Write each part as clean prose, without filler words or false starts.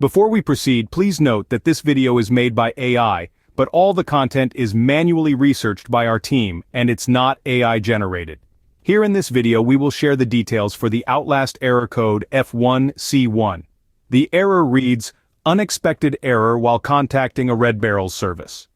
Before we proceed, please note that this video is made by AI, but all the content is manually researched by our team, and it's not AI generated. Here in this video we will share the details for the Outlast Error Code f1c1. The error reads, "Unexpected error while contacting a Red Barrels service."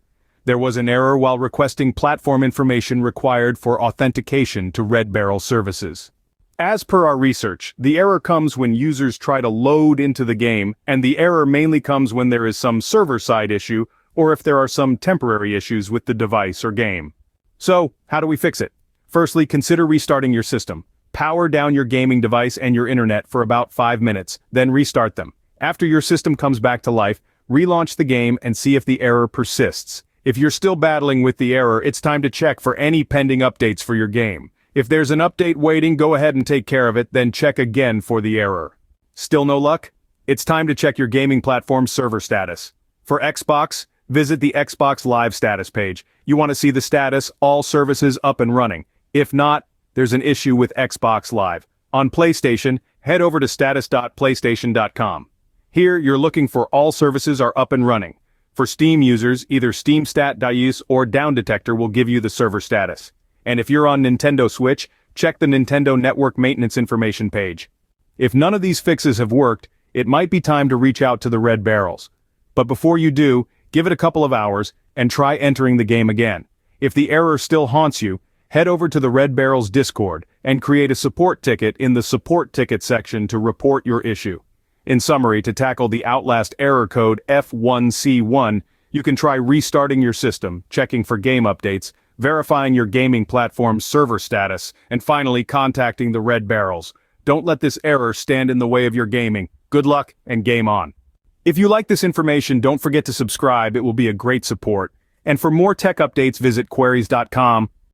There was an error while requesting platform information required for authentication to Red Barrel services. As per our research, the error comes when users try to load into the game, and the error mainly comes when there is some server-side issue, or if there are some temporary issues with the device or game. So, how do we fix it? Firstly, consider restarting your system. Power down your gaming device and your internet for about 5 minutes, then restart them. After your system comes back to life, relaunch the game and see if the error persists. If you're still battling with the error, it's time to check for any pending updates for your game. If there's an update waiting, go ahead and take care of it, then check again for the error. Still no luck? It's time to check your gaming platform's server status. For Xbox, visit the Xbox Live status page. You want to see the status, all services up and running. If not, there's an issue with Xbox Live. On PlayStation, head over to status.playstation.com. Here, you're looking for all services are up and running. For Steam users, either SteamStat.use or Down Detector will give you the server status. And if you're on Nintendo Switch, check the Nintendo Network Maintenance Information page. If none of these fixes have worked, it might be time to reach out to the Red Barrels. But before you do, give it a couple of hours and try entering the game again. If the error still haunts you, head over to the Red Barrels Discord and create a support ticket in the support ticket section to report your issue. In summary, to tackle the Outlast Error Code f1c1, you can try restarting your system, checking for game updates, verifying your gaming platform's server status, and finally contacting the Red Barrels. Don't let this error stand in the way of your gaming. Good luck and game on. If you like this information, don't forget to subscribe. It will be a great support. And for more tech updates, visit queries.com.